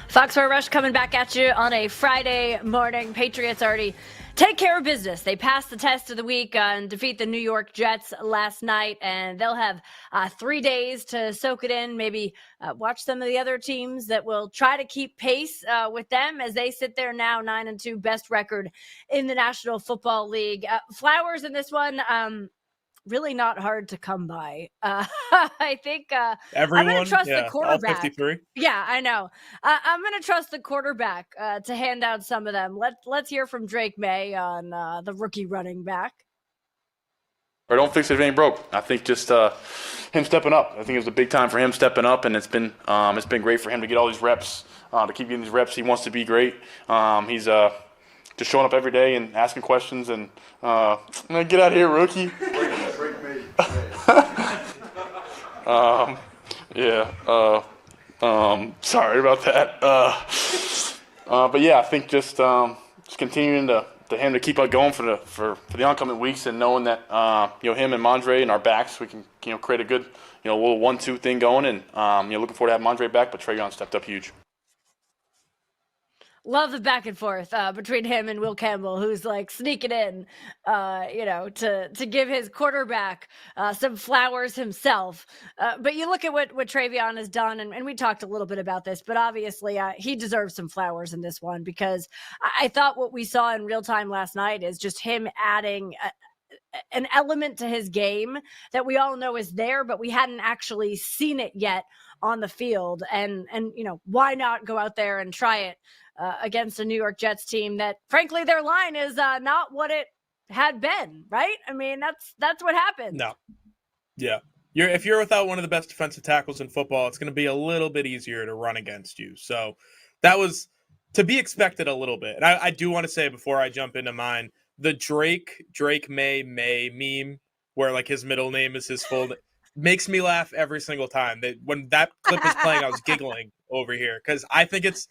Foxfire Rush coming back at you on a Friday morning. Patriots already take care of business. They passed the test of the week and defeat the New York Jets last night, and they'll have 3 days to soak it in, maybe watch some of the other teams that will try to keep pace with them as they sit there now 9-2, best record in the National Football League. Flowers in this one. Really not hard to come by. I think everyone, I'm going to trust the quarterback. All 53. Yeah, I know. I'm going to trust the quarterback to hand out some of them. Let's hear from Drake Maye on the rookie running back. Or don't fix it if it ain't broke. I think just him stepping up. I think it was a big time for him stepping up, and it's been great for him to get all these reps, to keep getting these reps. He wants to be great. He's just showing up every day and asking questions and get out of here, rookie. Sorry about that. But yeah, I think just continuing to him to keep on going for the oncoming weeks, and knowing that him and Mondre and our backs, we can create a good little 1-2 thing going, and looking forward to having Mondre back. But TreVeyon stepped up huge. Love the back and forth between him and Will Campbell, who's like sneaking in, to give his quarterback some flowers himself. But you look at what TreVeyon has done, and we talked a little bit about this, but obviously he deserves some flowers in this one, because I thought what we saw in real time last night is just him adding an element to his game that we all know is there, but we hadn't actually seen it yet on the field. And why not go out there and try it against a New York Jets team that, frankly, their line is not what it had been, right? I mean, that's what happened. No. Yeah. If you're without one of the best defensive tackles in football, it's going to be a little bit easier to run against you. So that was to be expected a little bit. And I do want to say, before I jump into mine, the Drake Maye meme, where like his middle name is his full name, makes me laugh every single time. When that clip was playing, I was giggling over here because I think it's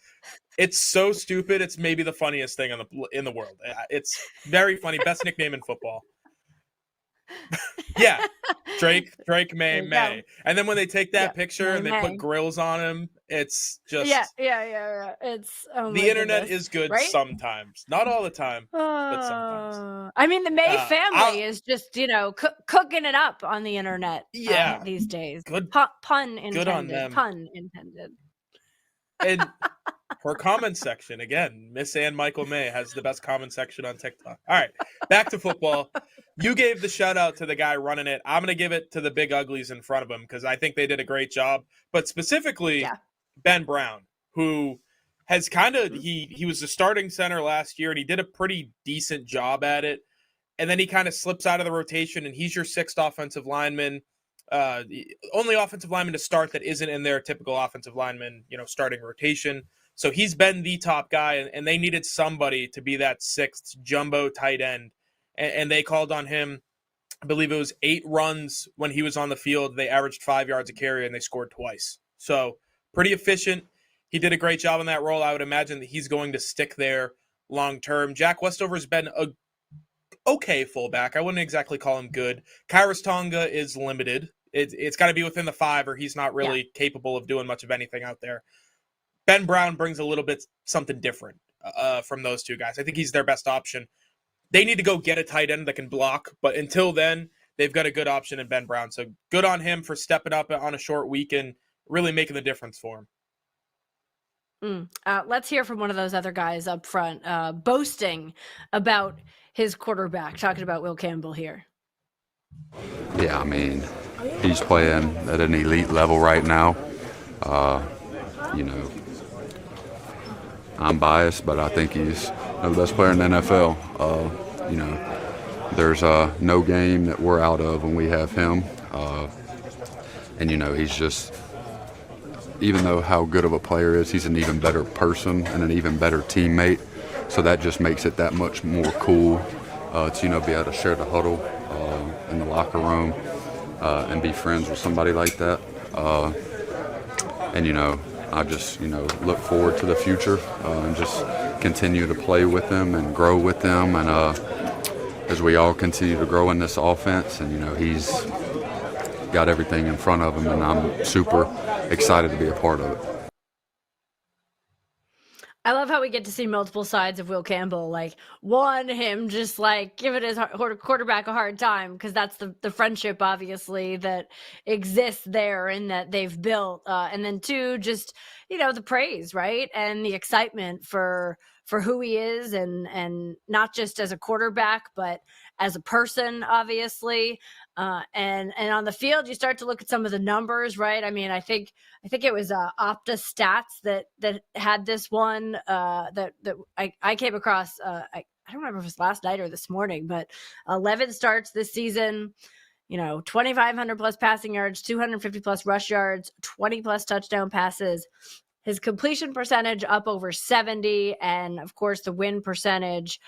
so stupid. It's maybe the funniest thing in the world. It's very funny. Best nickname in football. Yeah, Drake Maye. And then when they take that picture and they put grills on him, it's just yeah. It's the internet goodness. Is good, right? Sometimes, not all the time, but sometimes. I mean, the Maye family is just cooking it up on the internet. These days. Good pun intended. Good on them. Pun intended. And her comment section, again, Miss Ann Michael Maye has the best comment section on TikTok. All right, back to football. You gave the shout out to the guy running it. I'm going to give it to the big uglies in front of him because I think they did a great job. But specifically, Ben Brown, who has kind of, he was the starting center last year, and he did a pretty decent job at it. And then he kind of slips out of the rotation, and he's your sixth offensive lineman. Only offensive lineman to start that isn't in their typical offensive lineman, starting rotation. So he's been the top guy, and they needed somebody to be that sixth jumbo tight end. And they called on him. I believe it was 8 runs when he was on the field. They averaged 5 yards a carry, and they scored twice. So pretty efficient. He did a great job on that role. I would imagine that he's going to stick there long term. Jack Westover's been a okay fullback. I wouldn't exactly call him good. Kairos Tonga is limited. It's got to be within the 5, or he's not really capable of doing much of anything out there. Ben Brown brings a little bit something different from those two guys. I think he's their best option. They need to go get a tight end that can block, but until then, they've got a good option in Ben Brown. So good on him for stepping up on a short week and really making the difference for him. Let's hear from one of those other guys up front, boasting about his quarterback, talking about Will Campbell here. Yeah, I mean, he's playing at an elite level right now. I'm biased, but I think he's the best player in the NFL. There's no game that we're out of when we have him. He's just, even though how good of a player is, he's an even better person and an even better teammate. So that just makes it that much more cool to, be able to share the huddle in the locker room and be friends with somebody like that. I just, look forward to the future and just continue to play with them and grow with them. And as we all continue to grow in this offense, and, he's got everything in front of him, and I'm super excited to be a part of it. I love how we get to see multiple sides of Will Campbell. Like, one, him just like giving his quarterback a hard time because that's the friendship, obviously, that exists there and that they've built. And then two, just, the praise, right? And the excitement for who he is, and not just as a quarterback, but as a person, obviously. And on the field, you start to look at some of the numbers, right? I mean, I think it was Opta Stats that had this one that I came across. I don't remember if it was last night or this morning, but 11 starts this season. 2,500 plus passing yards, 250 plus rush yards, 20 plus touchdown passes. His completion percentage up over 70, and of course the win percentage.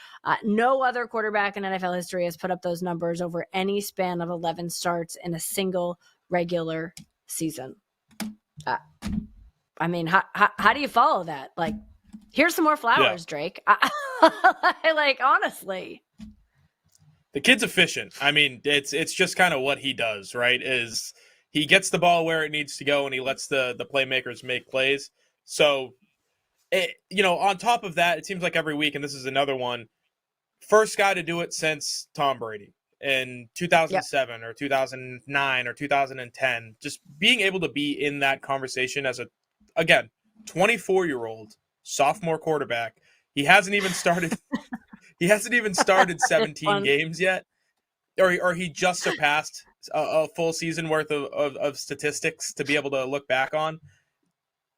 No other quarterback in NFL history has put up those numbers over any span of 11 starts in a single regular season. I mean, how do you follow that? Like, here's some more flowers, Drake. Like, honestly. The kid's efficient. I mean, it's just kind of what he does, right? Is he gets the ball where it needs to go, and he lets the playmakers make plays. So, on top of that, it seems like every week, and this is another one, first guy to do it since Tom Brady in 2007 or 2009 or 2010, just being able to be in that conversation as 24-year-old sophomore quarterback. He hasn't even started 17 games yet, or he just surpassed a full season worth of statistics to be able to look back on.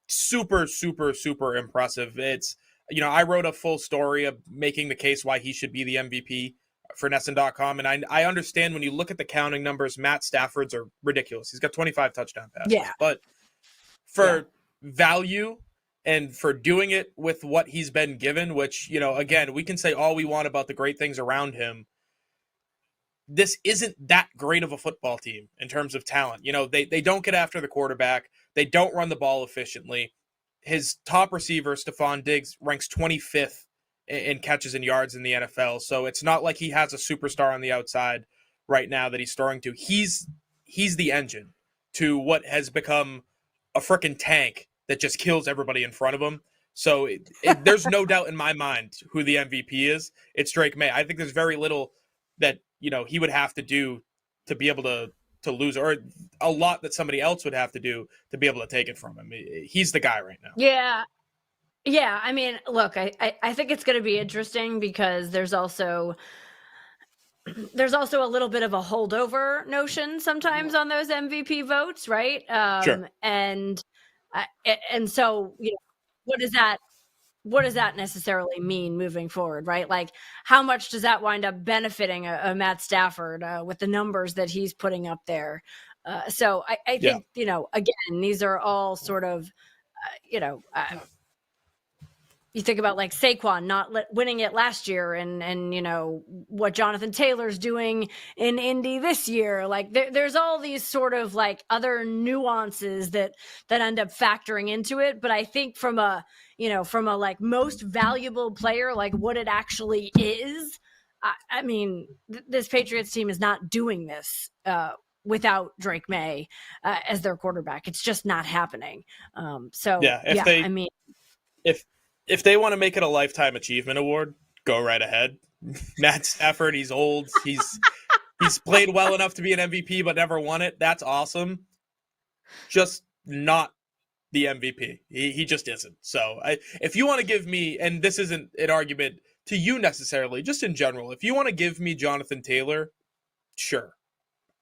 Super, super, super impressive. It's, I wrote a full story of making the case why he should be the MVP for NESN.com. And I understand when you look at the counting numbers, Matt Stafford's are ridiculous. He's got 25 touchdown passes. Yeah. But for value and for doing it with what he's been given, which, again, we can say all we want about the great things around him. This isn't that great of a football team in terms of talent. They don't get after the quarterback. They don't run the ball efficiently. His top receiver, Stephon Diggs, ranks 25th in catches and yards in the NFL. So it's not like he has a superstar on the outside right now that he's throwing to. He's the engine to what has become a freaking tank that just kills everybody in front of him. So there's no doubt in my mind who the MVP is. It's Drake Maye. I think there's very little that he would have to do to be able to lose, or a lot that somebody else would have to do to be able to take it from him. He's the guy right now. Yeah. I mean, look, I think it's going to be interesting because there's also a little bit of a holdover notion sometimes on those MVP votes, right? Sure. And so, what does that necessarily mean moving forward, right? Like, how much does that wind up benefiting a Matt Stafford with the numbers that he's putting up there? So I think, again, these are all sort of, you think about like Saquon not winning it last year and what Jonathan Taylor's doing in Indy this year. Like there's all these sort of like other nuances that end up factoring into it. But I think from a like most valuable player, like what it actually is, I mean, this Patriots team is not doing this without Drake Maye as their quarterback. It's just not happening. If they want to make it a lifetime achievement award, go right ahead. Matt Stafford, he's old. He's played well enough to be an MVP, but never won it. That's awesome. Just not the MVP. He just isn't. So if you want to give me, and this isn't an argument to you necessarily, just in general, if you want to give me Jonathan Taylor, sure.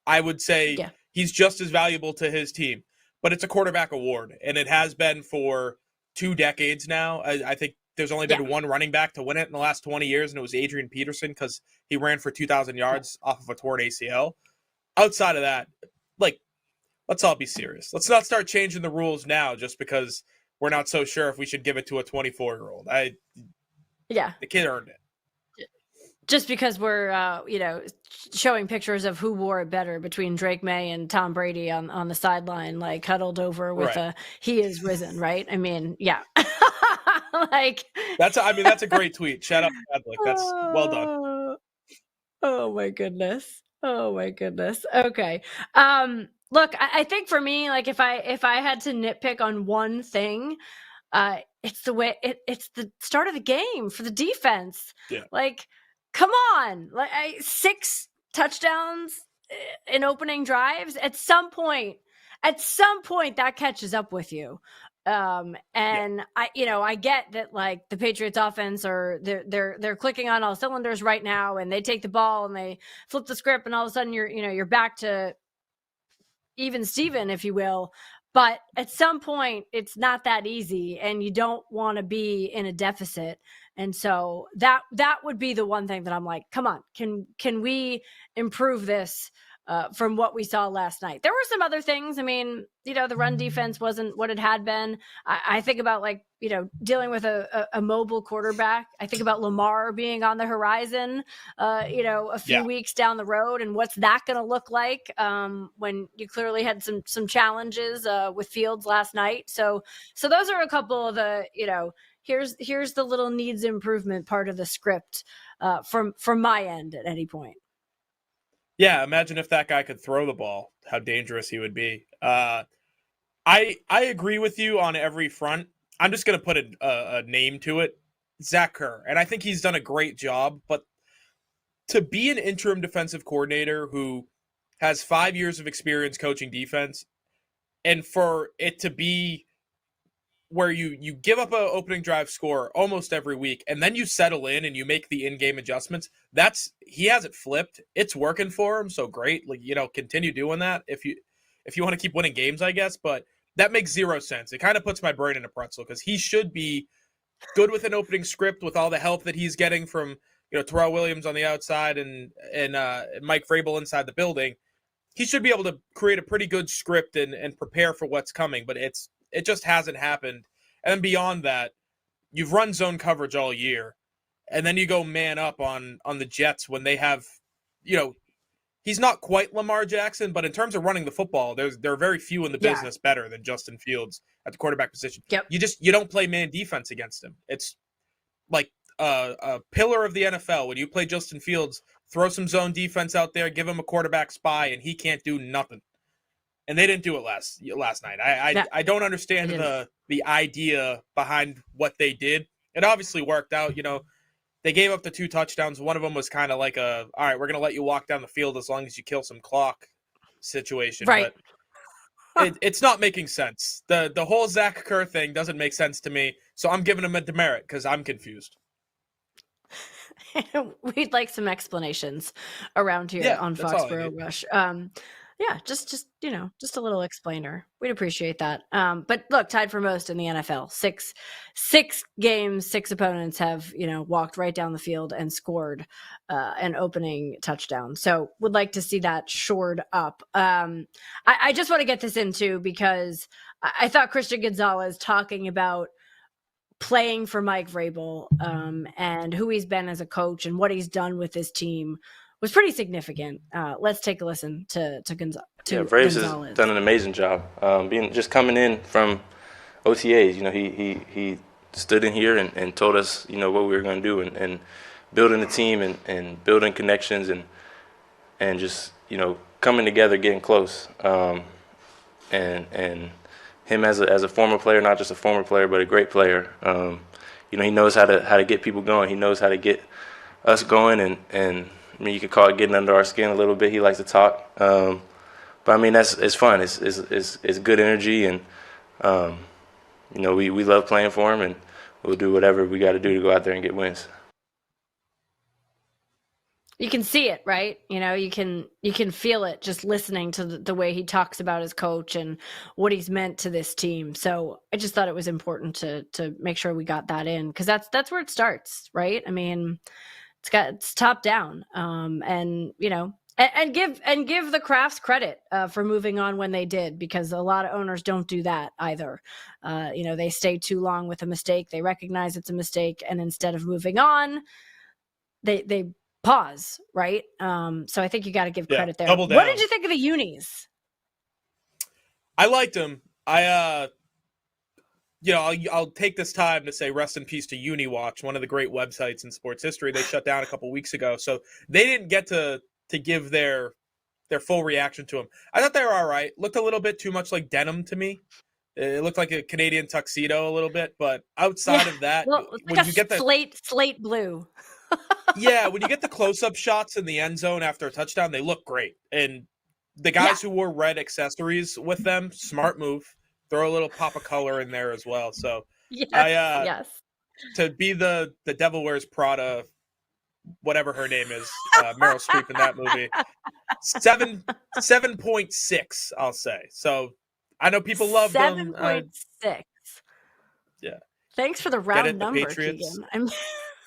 I would say he's just as valuable to his team, but it's a quarterback award, and it has been for 2 decades now. I think there's only been one running back to win it in the last 20 years, and it was Adrian Peterson because he ran for 2,000 yards off of a torn ACL. Outside of that, like, let's all be serious. Let's not start changing the rules now just because we're not so sure if we should give it to a 24-year-old. The kid earned it. Just because we're, showing pictures of who wore it better between Drake Maye and Tom Brady on the sideline, like huddled over with "He is risen," right? I mean, yeah. Like that's a great tweet. Shout out to Edlick. That's well done. Oh my goodness. Okay. Look, I think for me, like if I had to nitpick on one thing, It's the way it's the start of the game for the defense. Yeah. Like, come on, like 6 touchdowns in opening drives. At some point, that catches up with you. And I get that, like, the Patriots offense they're clicking on all cylinders right now, and they take the ball and they flip the script, and all of a sudden you're back to even Steven, if you will. But at some point, it's not that easy, and you don't want to be in a deficit. And so that would be the one thing that I'm like, come on, can we improve this from what we saw last night? There were some other things. I mean, the run defense wasn't what it had been. I think about, like, dealing with a mobile quarterback. I think about Lamar being on the horizon, a few weeks down the road, and what's that going to look like when you clearly had some challenges with Fields last night. So those are a couple of the, here's the little needs improvement part of the script from my end at any point. Yeah, imagine if that guy could throw the ball, how dangerous he would be. I agree with you on every front. I'm just going to put a name to it, Zach Kerr. And I think he's done a great job. But to be an interim defensive coordinator who has 5 years of experience coaching defense, and for it to be where you give up an opening drive score almost every week, and then you settle in and you make the in-game adjustments, he has it flipped. It's working for him, so great. Like, continue doing that if you want to keep winning games, I guess. But that makes zero sense. It kind of puts my brain in a pretzel, because he should be good with an opening script with all the help that he's getting from Terrell Williams on the outside and Mike Vrabel inside the building. He should be able to create a pretty good script and prepare for what's coming, but it just hasn't happened. And then beyond that, you've run zone coverage all year, and then you go man up on the Jets when they have, he's not quite Lamar Jackson, but in terms of running the football, there are very few in the business better than Justin Fields at the quarterback position. Yep. You don't play man defense against him. It's like a pillar of the NFL. When you play Justin Fields, throw some zone defense out there, give him a quarterback spy, and he can't do nothing. And they didn't do it last night. I don't understand the idea behind what they did. It obviously worked out. They gave up the 2 touchdowns. One of them was kind of like all right, we're going to let you walk down the field as long as you kill some clock situation. Right. But it's not making sense. The whole Zach Kerr thing doesn't make sense to me. So I'm giving him a demerit because I'm confused. We'd like some explanations around here on Foxborough Rush. Just a little explainer. We'd appreciate that. But look, tied for most in the NFL. Six games, 6 opponents have walked right down the field and scored an opening touchdown. So would like to see that shored up. I just want to get this into, because I thought Christian Gonzalez talking about playing for Mike Vrabel and who he's been as a coach and what he's done with his team was pretty significant. Let's take a listen to Gonzalez. Braves has done an amazing job. Coming in from OTAs, he stood in here and told us, what we were going to do, and building the team and building connections and just, coming together, getting close. And him as a former player, not just a former player, but a great player. He knows how to get people going. He knows how to get us going, and you could call it getting under our skin a little bit. He likes to talk, but it's fun. It's good energy, and we love playing for him, and we'll do whatever we got to do to go out there and get wins. You can see it, right? You can feel it just listening to the way he talks about his coach and what he's meant to this team. So I just thought it was important to make sure we got that in, because that's where it starts, right? It's top down, and give the Crafts credit for moving on when they did, because a lot of owners don't do that either. They stay too long with a mistake. They recognize it's a mistake, and instead of moving on, they pause, right? So I think you got to give credit there. Double down. What did you think of the unis? I liked them. I'll take this time to say rest in peace to UniWatch, one of the great websites in sports history. They shut down a couple weeks ago, so they didn't get to give their full reaction to them. I thought they were all right. Looked a little bit too much like denim to me. It looked like a Canadian tuxedo a little bit, but outside of that, Well, it's when like you a get the slate blue. when you get the close-up shots in the end zone after a touchdown, they look great. And the guys who wore red accessories with them, smart move. Throw a little pop of color in there as well. So Yes, yes. to be the Devil Wears Prada, whatever her name is, Meryl Streep in that movie, 7.6, I'll say. So I know people love them. 7.6. Yeah. Thanks for the Get round it? The number, Patriots? Keegan. I'm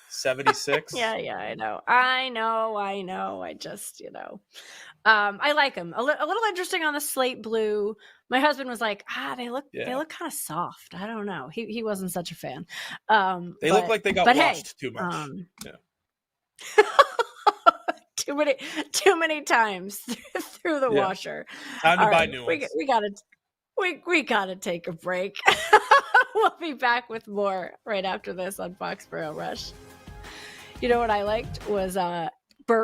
76. yeah, I know. I just, I like them. A little interesting on the slate blue. My husband was like, they look kind of soft. I don't know. He wasn't such a fan. They look like they got washed too much. Too many times through the washer. Time to buy new ones. We gotta take a break. We'll be back with more right after this on Foxborough Rush. You know what I liked was Burt